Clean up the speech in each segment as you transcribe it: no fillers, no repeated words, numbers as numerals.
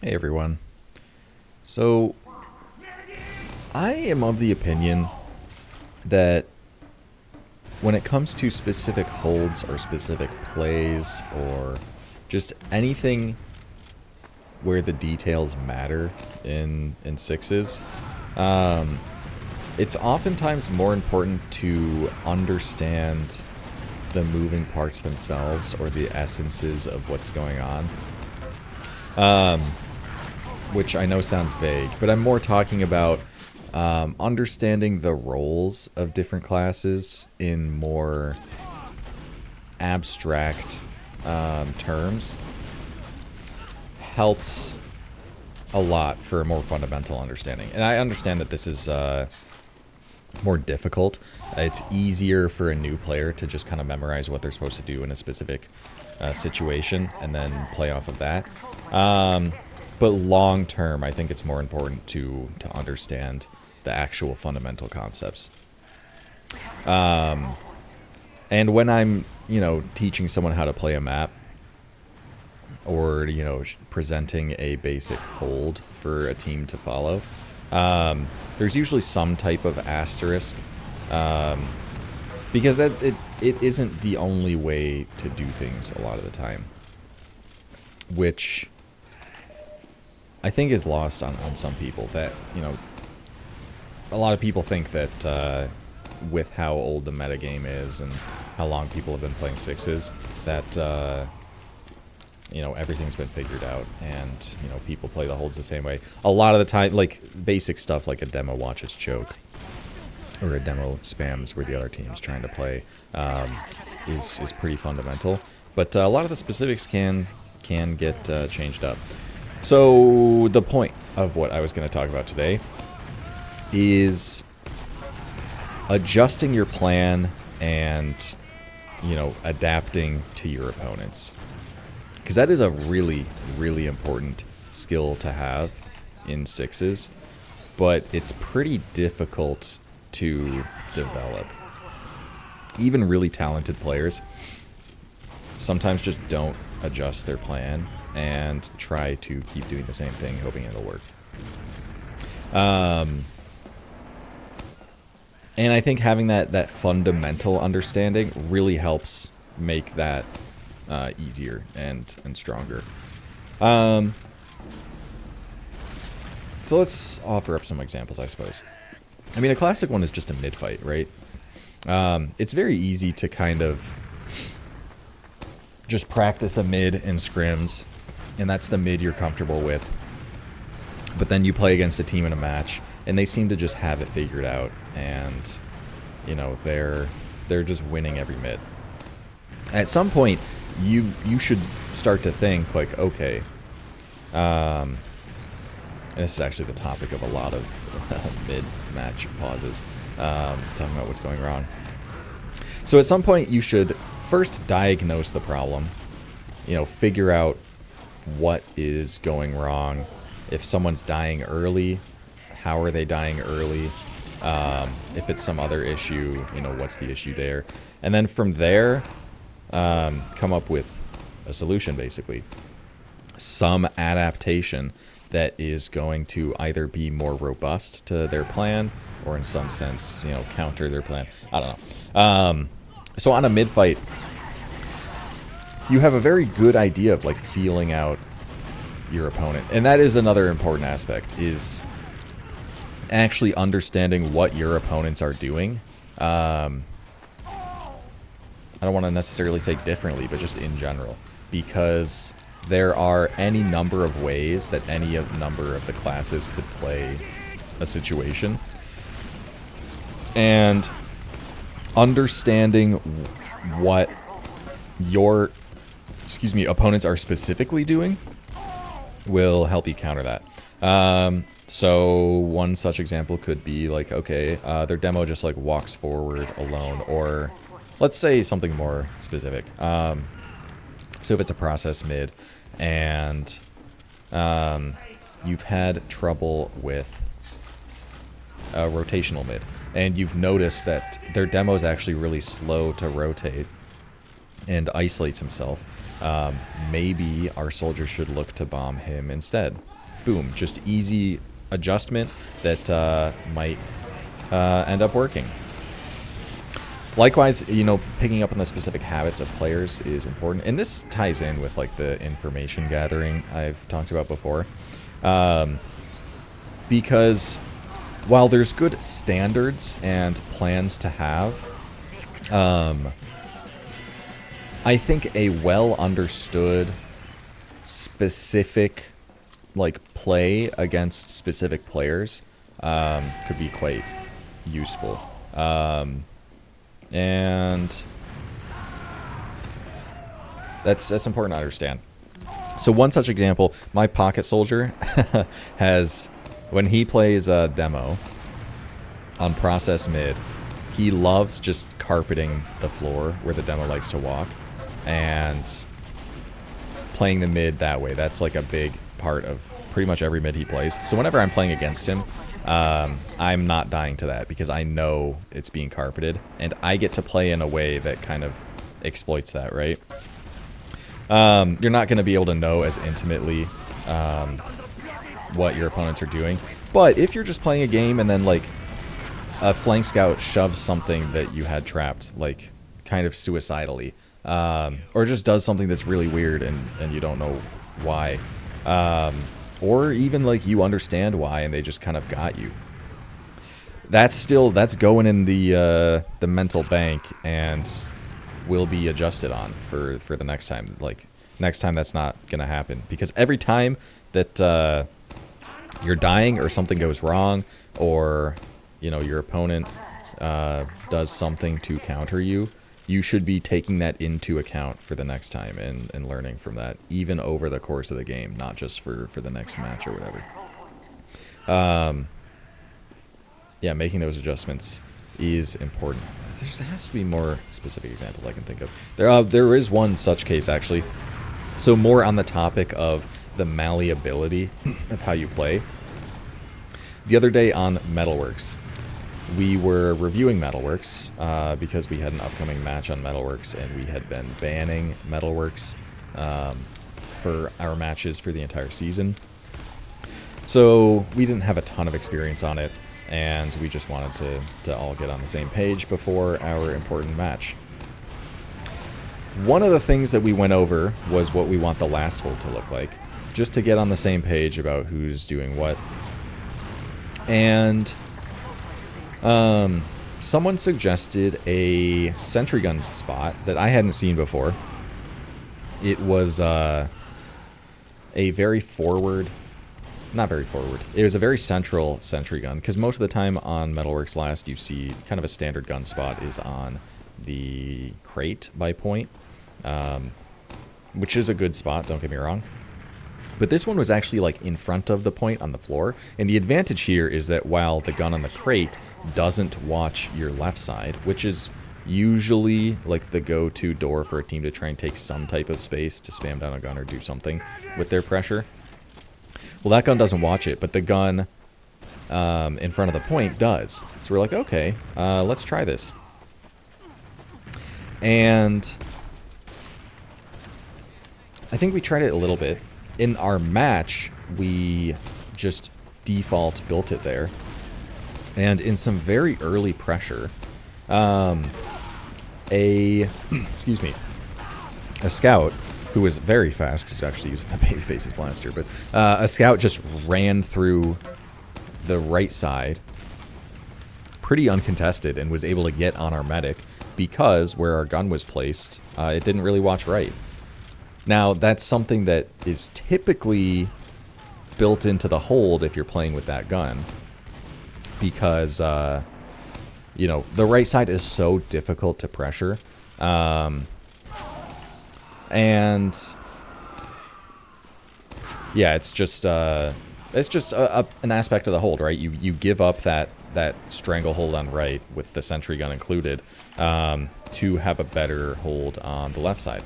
Hey everyone. So, I am of the opinion that when it comes to specific holds or specific plays or just anything where the details matter in sixes, um, it's oftentimes more important to understand the moving parts themselves or the essences of what's going on. Um, which I know sounds vague, but I'm more talking about understanding the roles of different classes in more abstract terms helps a lot for a more fundamental understanding. And I understand that this is more difficult. It's easier for a new player to just kind of memorize what they're supposed to do in a specific situation and then play off of that. But long term, I think it's more important to understand the actual fundamental concepts. And when I'm, teaching someone how to play a map or, presenting a basic hold for a team to follow, there's usually some type of asterisk because it isn't the only way to do things a lot of the time, which I think is lost on some people. That, a lot of people think that with how old the metagame is and how long people have been playing sixes, that everything's been figured out, and people play the holds the same way. A lot of the time, like basic stuff like a demo watches choke or a demo spams where the other team's trying to play is pretty fundamental. But a lot of the specifics can get changed up. So the point of what I was going to talk about today is adjusting your plan and, adapting to your opponents. Because that is a really, really important skill to have in sixes, but it's pretty difficult to develop. Even really talented players sometimes just don't adjust their plan and try to keep doing the same thing, hoping it'll work. And I think having that fundamental understanding really helps make that easier and stronger. So let's offer up some examples, I suppose. I mean, a classic one is just a mid fight, right? It's very easy to kind of just practice a mid in scrims, and that's the mid you're comfortable with. But then you play against a team in a match, and they seem to just have it figured out, and they're just winning every mid. At some point, you should start to think like, okay, and this is actually the topic of a lot of mid-match pauses, talking about what's going wrong. So at some point, you should first diagnose the problem, figure out what is going wrong. If someone's dying early, how are they dying early? If it's some other issue, what's the issue there? And then from there, come up with a solution, basically. Some adaptation that is going to either be more robust to their plan or in some sense, counter their plan. I don't know. So on a mid-fight, you have a very good idea of, like, feeling out your opponent. And that is another important aspect, is actually understanding what your opponents are doing. I don't want to necessarily say differently, but just in general. Because there are any number of ways that any number of the classes could play a situation. And understanding what your, opponents are specifically doing will help you counter that. So one such example could be like, okay, their demo just like walks forward alone, or let's say something more specific. So if it's a process mid and you've had trouble with a rotational mid, and you've noticed that their demo is actually really slow to rotate, and isolates himself, maybe our soldiers should look to bomb him instead. Boom, just easy adjustment that might end up working. Likewise, you know, picking up on the specific habits of players is important, and this ties in with like the information gathering I've talked about before, because while there's good standards and plans to have, I think a well understood specific like play against specific players could be quite useful. And that's important to understand. So one such example, my pocket soldier has, when he plays a demo on process mid, he loves just carpeting the floor where the demo likes to walk and playing the mid that way. That's like a big part of pretty much every mid he plays. So whenever I'm playing against him, I'm not dying to that because I know it's being carpeted, and I get to play in a way that kind of exploits that, right? You're not going to be able to know as intimately what your opponents are doing, but if you're just playing a game and then like a flank scout shoves something that you had trapped, like kind of suicidally, or just does something that's really weird and you don't know why, or even like you understand why and they just kind of got you, that's going in the mental bank and will be adjusted on for the next time. Like next time that's not gonna happen, because every time that you're dying or something goes wrong, or you know your opponent does something to counter you, you should be taking that into account for the next time and learning from that, even over the course of the game, not just for the next match or whatever. Yeah, making those adjustments is important. There has to be more specific examples I can think of. There is one such case, actually. So more on the topic of the malleability of how you play. The other day on Metalworks, we were reviewing Metalworks because we had an upcoming match on Metalworks, and we had been banning Metalworks for our matches for the entire season. So we didn't have a ton of experience on it, and we just wanted to all get on the same page before our important match. One of the things that we went over was what we want the last hold to look like, just to get on the same page about who's doing what. And someone suggested a sentry gun spot that I hadn't seen before. It was a very forward, not very forward, it was a very central sentry gun, because most of the time on Metalworks Last you see kind of a standard gun spot is on the crate by point, which is a good spot, don't get me wrong. But this one was actually like in front of the point on the floor, and the advantage here is that while the gun on the crate doesn't watch your left side, which is usually like the go-to door for a team to try and take some type of space to spam down a gun or do something with their pressure. Well, that gun doesn't watch it, but the gun in front of the point does. So we're like, okay, let's try this. And I think we tried it a little bit. In our match, we just default built it there. And in some very early pressure, excuse me, a scout who was very fast, because he's actually using the Babyface's blaster, but a scout just ran through the right side pretty uncontested and was able to get on our medic because where our gun was placed, it didn't really watch right. Now, that's something that is typically built into the hold if you're playing with that gun, because, you know, the right side is so difficult to pressure. And, yeah, it's just an aspect of the hold, right? You give up that stranglehold on right with the sentry gun included to have a better hold on the left side.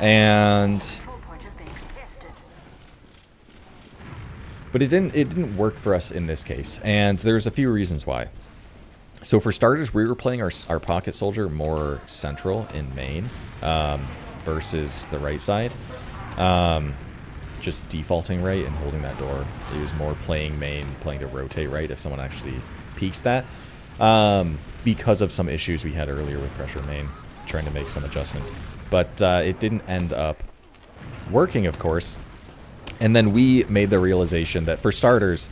And but it didn't work for us in this case, and there's a few reasons why. So for starters, we were playing our pocket soldier more central in main versus the right side. Just defaulting right and holding that door. It was more playing main, playing to rotate right if someone actually peeks that. Because of some issues we had earlier with pressure main, trying to make some adjustments. But it didn't end up working, of course. And then we made the realization that for starters,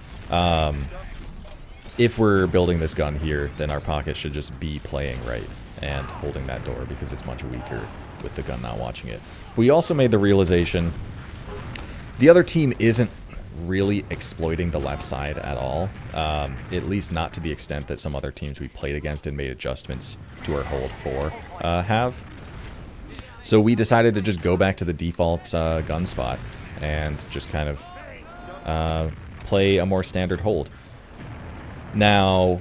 if we're building this gun here, then our pocket should just be playing right and holding that door because it's much weaker with the gun not watching it. We also made the realization the other team isn't really exploiting the left side at all, at least not to the extent that some other teams we played against and made adjustments to our hold for have. So we decided to just go back to the default gun spot and just kind of play a more standard hold. Now,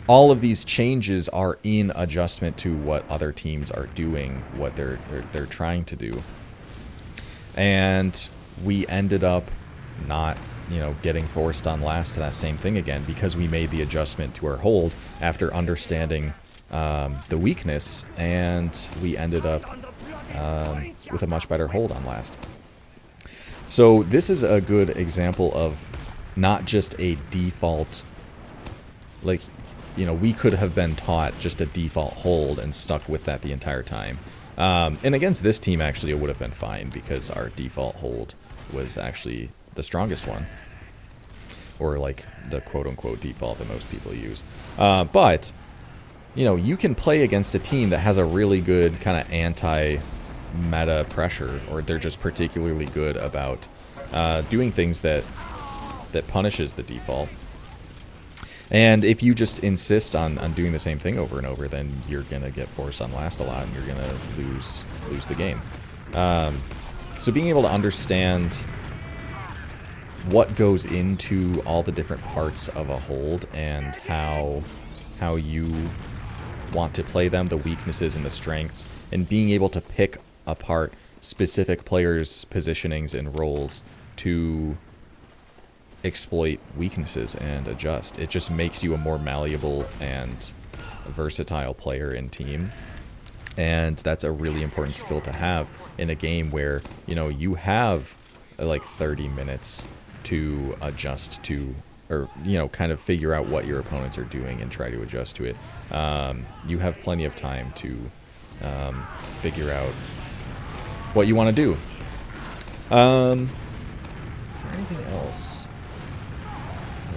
all of these changes are in adjustment to what other teams are doing, what they're trying to do. And we ended up not, getting forced on last to that same thing again because we made the adjustment to our hold after understanding the weakness, and we ended up with a much better hold on last. So this is a good example of not just a default, we could have been taught just a default hold and stuck with that the entire time. And against this team, actually, it would have been fine because our default hold was actually the strongest one. Or, the quote-unquote default that most people use. But, you can play against a team that has a really good kind of anti-meta pressure, or they're just particularly good about doing things that punishes the default. And if you just insist on doing the same thing over and over, then you're going to get forced on last a lot, and you're going to lose the game. So being able to understand what goes into all the different parts of a hold and how you want to play them, the weaknesses and the strengths, and being able to pick apart specific players' positionings and roles to exploit weaknesses and adjust. It just makes you a more malleable and versatile player in team. And that's a really important skill to have in a game where, you have 30 minutes to adjust to, or, kind of figure out what your opponents are doing and try to adjust to it. You have plenty of time to figure out what you want to do. Is there anything else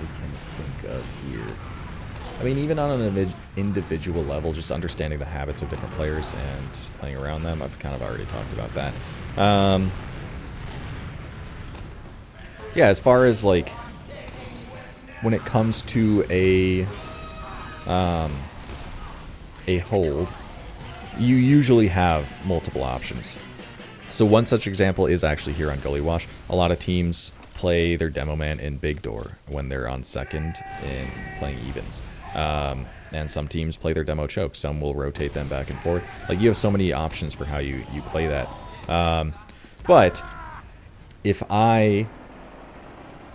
we can think of here? I mean, even on an individual level, just understanding the habits of different players and playing around them, I've kind of already talked about that. Yeah, as far as, when it comes to a hold, you usually have multiple options. So one such example is actually here on Gully Wash. A lot of teams play their demo man in big door when they're on second in playing evens. And some teams play their demo choke. Some will rotate them back and forth. You have so many options for how you play that. But if I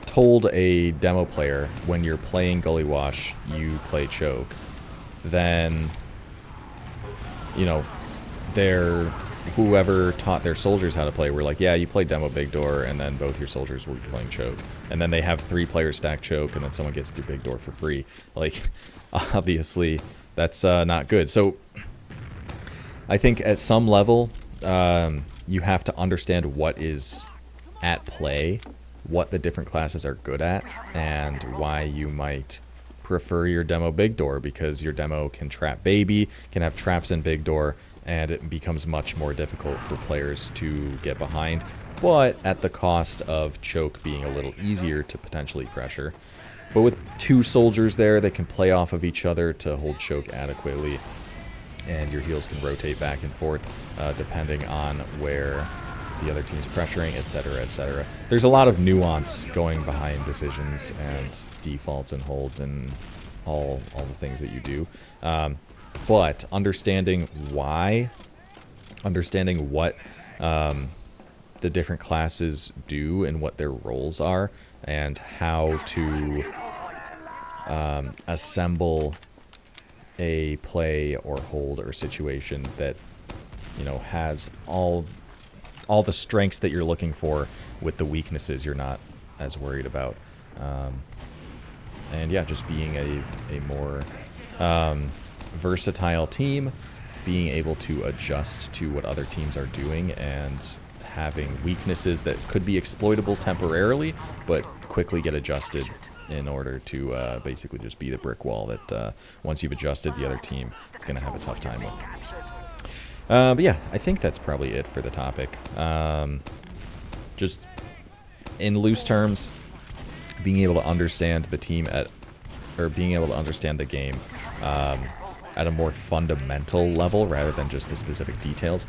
told a demo player when you're playing Gully Wash, you play choke, then, whoever taught their soldiers how to play were like, yeah, you play demo big door, and then both your soldiers will be playing choke. And then they have 3 players stack choke, and then someone gets through big door for free. Obviously, that's not good. So I think at some level, you have to understand what is at play, what the different classes are good at, and why you might prefer your demo big door, because your demo can trap baby, can have traps in big door, and it becomes much more difficult for players to get behind, but at the cost of choke being a little easier to potentially pressure. But with 2 soldiers there, they can play off of each other to hold choke adequately, and your heals can rotate back and forth depending on where the other team's pressuring, etc., etc. There's a lot of nuance going behind decisions and defaults and holds and all the things that you do. But understanding why, understanding what the different classes do and what their roles are, and how to assemble a play or hold or situation that, you know, has all the strengths that you're looking for with the weaknesses you're not as worried about. And yeah, just being a more versatile team, being able to adjust to what other teams are doing, and having weaknesses that could be exploitable temporarily, but quickly get adjusted in order to basically just be the brick wall that once you've adjusted, the other team is going to have a tough time with. But yeah, I think that's probably it for the topic. Just in loose terms, being able to understand the team or being able to understand the game at a more fundamental level rather than just the specific details,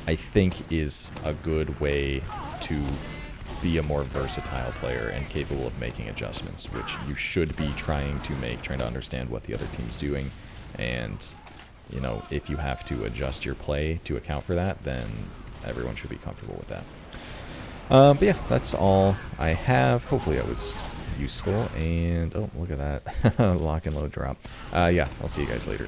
I think is a good way to be a more versatile player and capable of making adjustments, which you should be trying to understand what the other team's doing. And, you know, if you have to adjust your play to account for that, then everyone should be comfortable with that. But yeah, that's all I have. Hopefully that was useful. And, oh, look at that. Lock and load drop. Yeah, I'll see you guys later.